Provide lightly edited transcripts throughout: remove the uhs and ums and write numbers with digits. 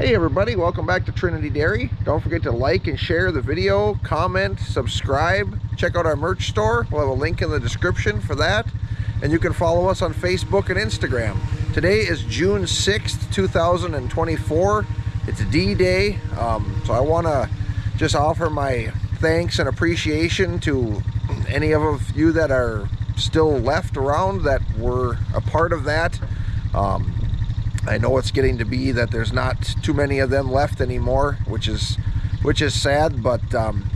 Hey everybody, welcome back to Trinity Dairy. Don't forget to like and share the video, comment, subscribe, check out our merch store. We'll have a link in the description for that. And you can follow us on Facebook and Instagram. Today is June 6th, 2024. It's D-Day, so I want to just offer my thanks and appreciation to any of you that are still left around that were a part of that. I know it's getting to be that there's not too many of them left anymore, which is sad, but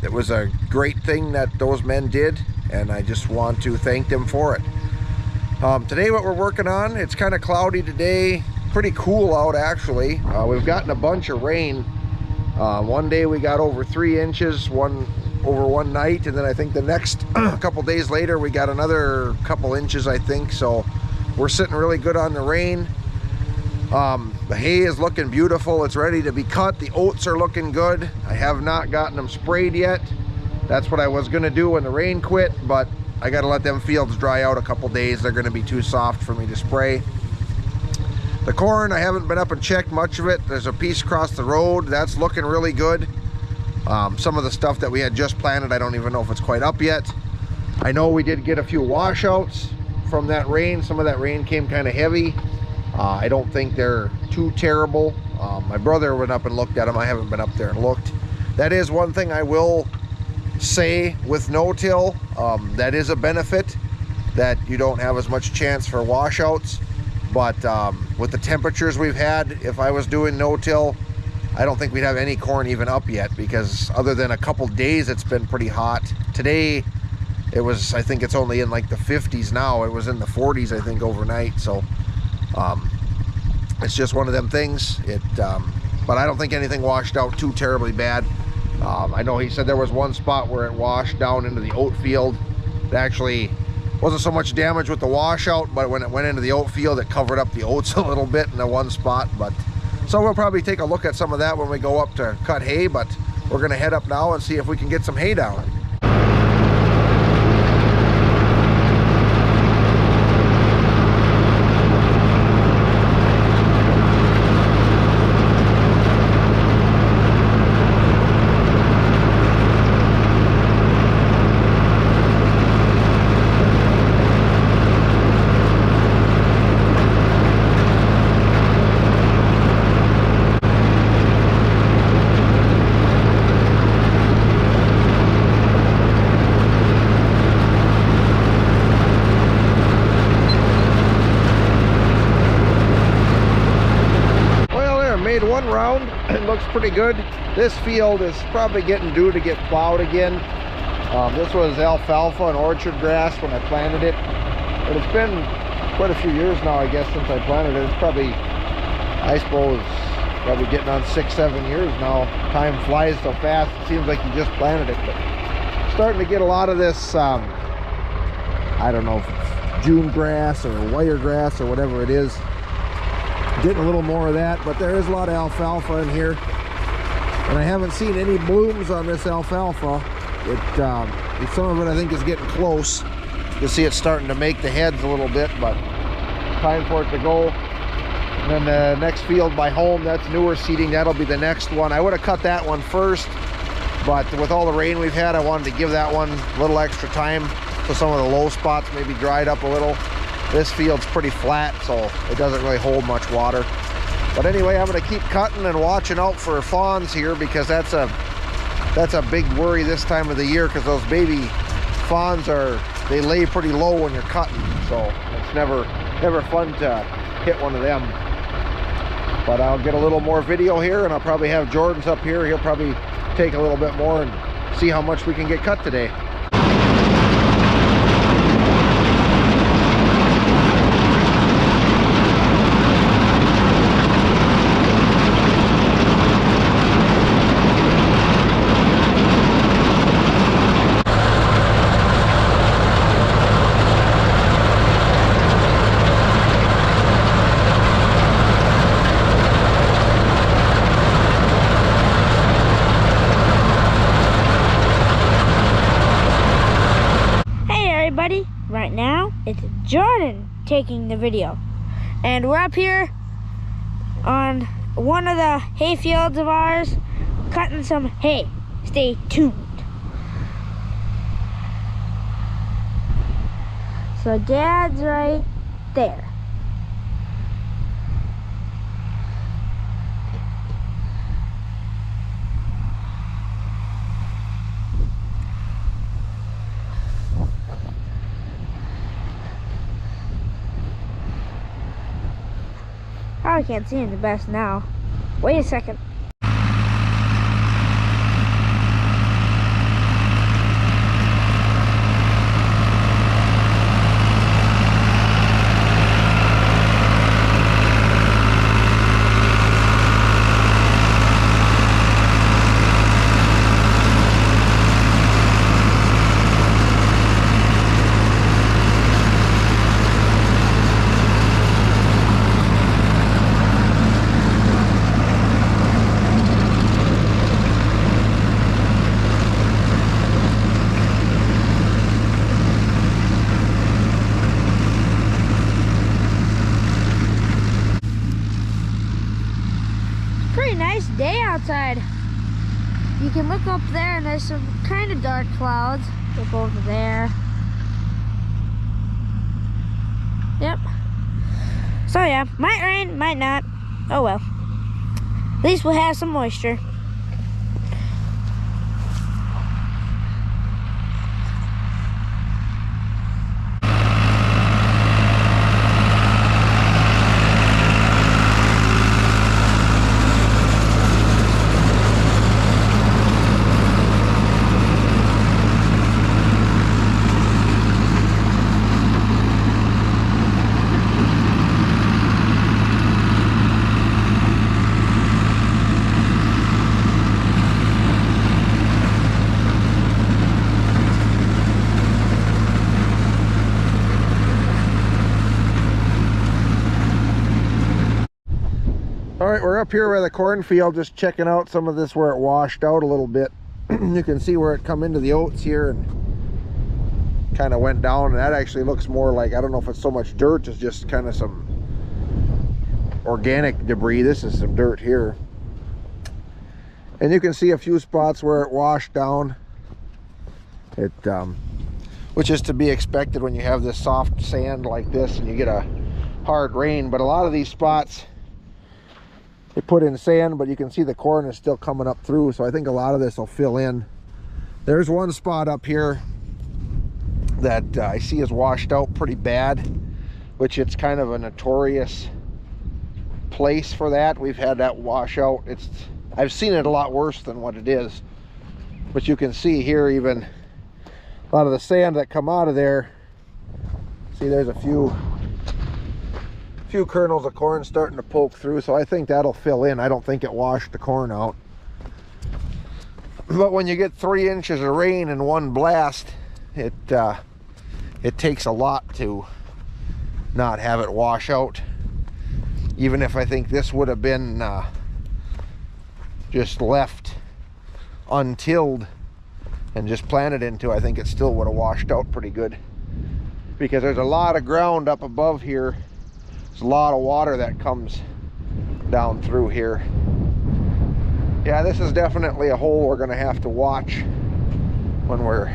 it was a great thing that those men did, and I just want to thank them for it. Today what we're working on, it's kind of cloudy today, pretty cool out actually. We've gotten a bunch of rain. One day we got over 3 inches, over one night, and then I think the next couple days later we got another couple inches, I think. So we're sitting really good on the rain. The hay is looking beautiful. It's ready to be cut. The oats are looking good. I have not gotten them sprayed yet. That's what I was going to do when the rain quit, but I got to let them fields dry out a couple days. They're going to be too soft for me to spray. The corn, I haven't been up and checked much of it. There's a piece across the road. That's looking really good. Some of the stuff that we had just planted, I don't even know if it's quite up yet. I know we did get a few washouts from that rain. Some of that rain came kind of heavy. I don't think they're too terrible. My brother went up and looked at them. I haven't been up there and looked. That is one thing I will say with no-till. That is a benefit, that you don't have as much chance for washouts. But with the temperatures we've had, if I was doing no-till, I don't think we'd have any corn even up yet, because other than a couple days it's been pretty hot. Today it was, I think it's only in like the 50s now. It was in the 40s I think overnight. So it's just one of them things. But I don't think anything washed out too terribly bad. I know he said there was one spot where it washed down into the oat field. It actually wasn't so much damage with the washout, but when it went into the oat field, it covered up the oats a little bit in the one spot. But so we'll probably take a look at some of that when we go up to cut hay, but we're gonna head up now and see if we can get some hay down. One round, it looks pretty good. This field is probably getting due to get plowed again. This was alfalfa and orchard grass when I planted it, but it's been quite a few years now, I guess, since I planted it. It's probably, I suppose, probably getting on 6-7 years now. Time flies so fast, it seems like you just planted it. But starting to get a lot of this, I don't know if it's June grass or wire grass or whatever it is. Getting a little more of that, but there is a lot of alfalfa in here, and I haven't seen any blooms on this alfalfa. Some of it I think is getting close. You can see it's starting to make the heads a little bit, but time for it to go. And then the next field by home, that's newer seeding. That'll be the next one. I would have cut that one first, but with all the rain we've had, I wanted to give that one a little extra time so some of the low spots maybe dried up a little. This field's pretty flat, so it doesn't really hold much water. But anyway, I'm going to keep cutting and watching out for fawns here, because that's a big worry this time of the year, because those baby fawns they lay pretty low when you're cutting, so it's never fun to hit one of them. But I'll get a little more video here, and I'll probably have Jordan's up here. He'll probably take a little bit more and see how much we can get cut today. Right now it's Jordan taking the video, and we're up here on one of the hay fields of ours, cutting some hay. Stay tuned. So Dad's right there. I can't see him the best now. Wait a second. Pretty nice day outside. You can look up there and there's some kind of dark clouds. Look over there. Yep. So yeah, might rain, might not. Oh well. At least we'll have some moisture. All right, we're up here by the cornfield, just checking out some of this where it washed out a little bit. You can see where it come into the oats here and kind of went down, and that actually looks more like, I don't know if it's so much dirt, it's just kind of some organic debris. This is some dirt here. And you can see a few spots where it washed down. It which is to be expected when you have this soft sand like this and you get a hard rain. But a lot of these spots, they put in sand, but you can see the corn is still coming up through, so I think a lot of this will fill in. There's one spot up here that I see is washed out pretty bad, which it's kind of a notorious place for that. We've had that wash out. I've seen it a lot worse than what it is, but you can see here even a lot of the sand that come out of there. See, there's a few kernels of corn starting to poke through, so I think that'll fill in. I don't think it washed the corn out, but when you get 3 inches of rain in one blast, it takes a lot to not have it wash out. Even if I think this would have been just left untilled and just planted into, I think it still would have washed out pretty good, because there's a lot of ground up above here. There's a lot of water that comes down through here. Yeah, this is definitely a hole we're gonna have to watch when we're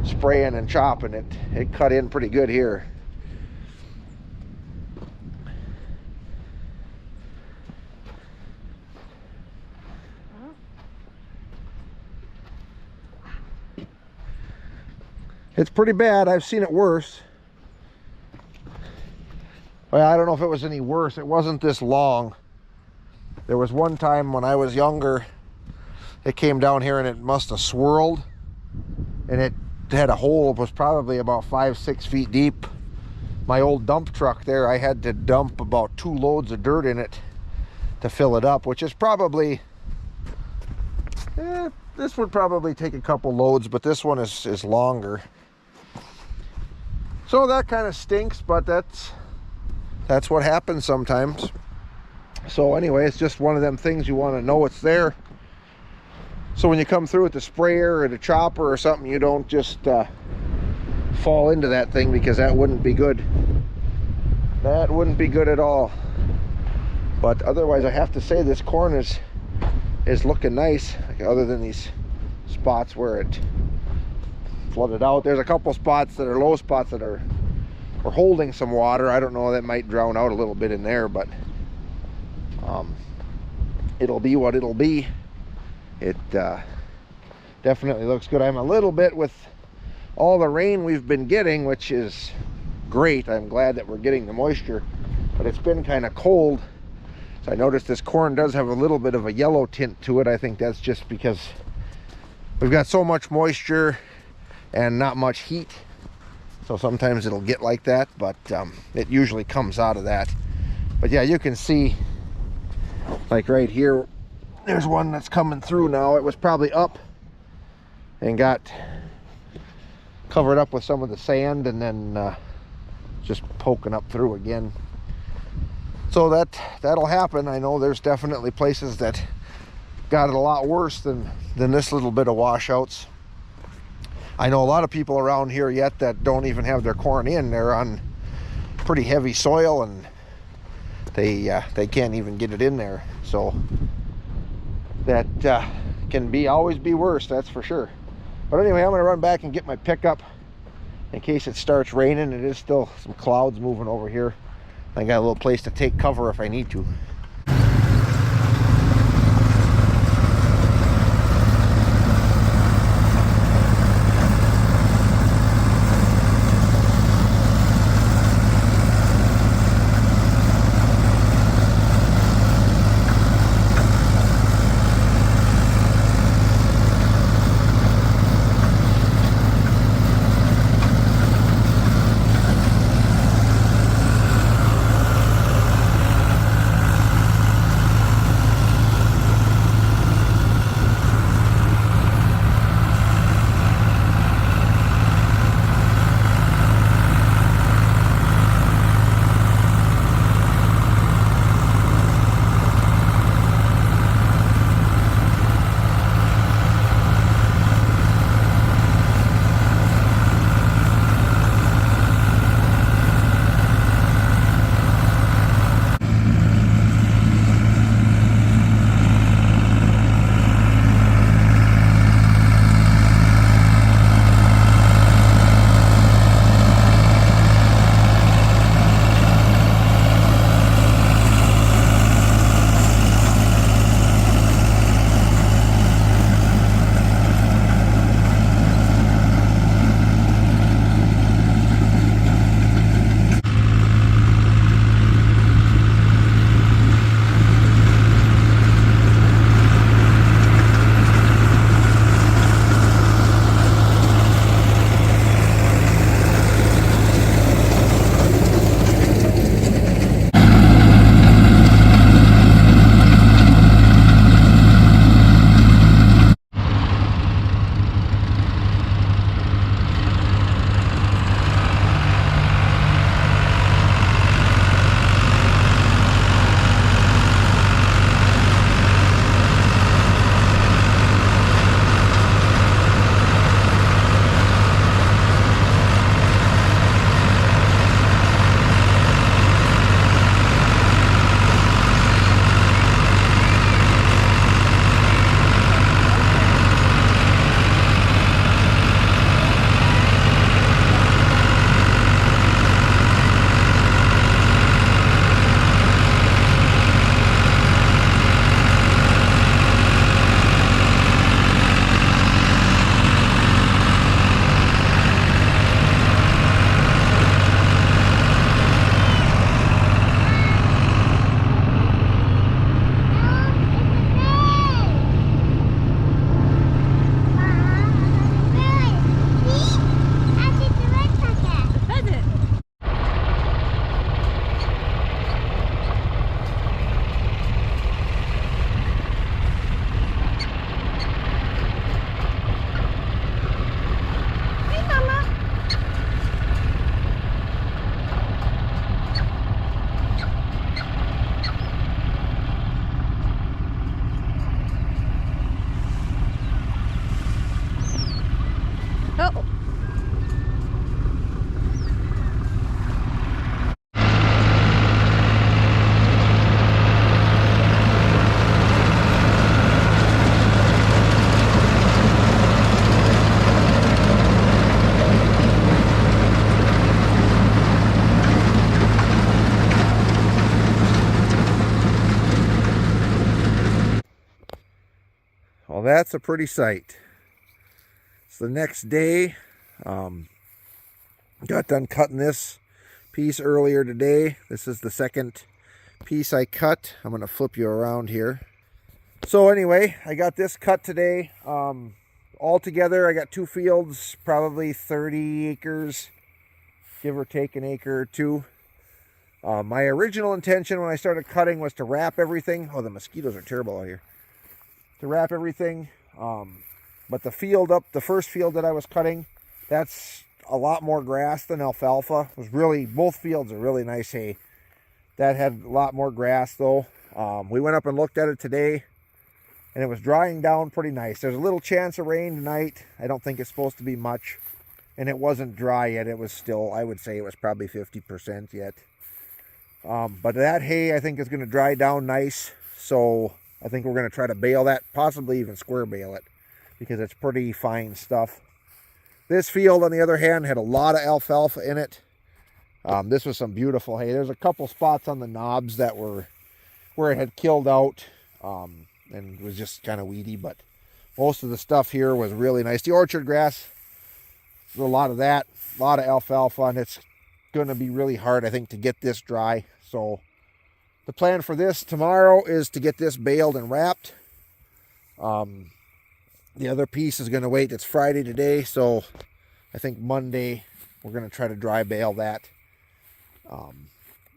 spraying and chopping it. It cut in pretty good here. It's pretty bad. I've seen it worse. Well, I don't know if it was any worse. It wasn't this long. There was one time when I was younger, it came down here and it must have swirled, and it had a hole. It was probably about 5-6 feet deep. My old dump truck there, I had to dump about 2 loads of dirt in it to fill it up, which is probably, this would probably take a couple loads, but this one is longer. So that kind of stinks, but that's what happens sometimes. So anyway, it's just one of them things you want to know it's there, so when you come through with the sprayer or the chopper or something, you don't just fall into that thing, because that wouldn't be good. That wouldn't be good at all. But otherwise, I have to say this corn is looking nice, other than these spots where it flooded out. There's a couple spots that are low spots that are holding some water. I don't know, that might drown out a little bit in there, but it'll be what it'll be. It definitely looks good. I'm a little bit, with all the rain we've been getting, which is great. I'm glad that we're getting the moisture, but it's been kind of cold. So I noticed this corn does have a little bit of a yellow tint to it. I think that's just because we've got so much moisture and not much heat. So sometimes it'll get like that, but it usually comes out of that. But yeah, you can see, like right here, there's one that's coming through now. It was probably up and got covered up with some of the sand, and then just poking up through again. So that'll happen. I know there's definitely places that got it a lot worse than this little bit of washouts. I know a lot of people around here yet that don't even have their corn in. They're on pretty heavy soil, and they can't even get it in there. So that can always be worse, that's for sure. But anyway, I'm gonna run back and get my pickup in case it starts raining. It is still some clouds moving over here. I got a little place to take cover if I need to. Well, that's a pretty sight. It's the next day. Got done cutting this piece earlier today. This is the second piece I cut. I'm going to flip you around here. So anyway, I got this cut today. Altogether, I got 2 fields, probably 30 acres, give or take an acre or 2. My original intention when I started cutting was to wrap everything. Oh, the mosquitoes are terrible out here. To wrap everything. But the first field that I was cutting, that's a lot more grass than alfalfa. It was really, both fields are really nice hay. That had a lot more grass though. We went up and looked at it today, and it was drying down pretty nice. There's a little chance of rain tonight. I don't think it's supposed to be much. And it wasn't dry yet. It was still, I would say it was probably 50% yet. But that hay I think is going to dry down nice. So I think we're going to try to bale that, possibly even square bale it, because it's pretty fine stuff. This field, on the other hand, had a lot of alfalfa in it. This was some beautiful hay. There's a couple spots on the knobs that were where it had killed out and was just kind of weedy, but most of the stuff here was really nice. The orchard grass, there's a lot of that, a lot of alfalfa, and it's going to be really hard, I think, to get this dry. So the plan for this tomorrow is to get this baled and wrapped. The other piece is going to wait. It's Friday today, so I think Monday we're going to try to dry bale that.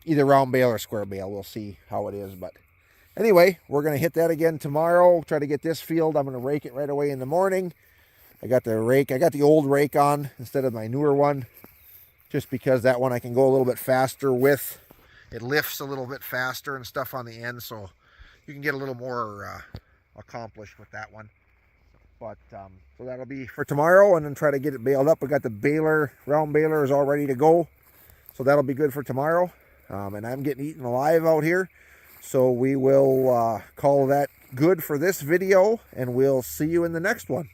Either round bale or square bale. We'll see how it is. But anyway, we're going to hit that again tomorrow. Try to get this field. I'm going to rake it right away in the morning. I got the old rake on instead of my newer one, just because that one I can go a little bit faster with. It lifts a little bit faster and stuff on the end, so you can get a little more accomplished with that one. But so that'll be for tomorrow, and then try to get it baled up. We got the baler, round baler is all ready to go, so that'll be good for tomorrow. And I'm getting eaten alive out here, so we will call that good for this video, and we'll see you in the next one.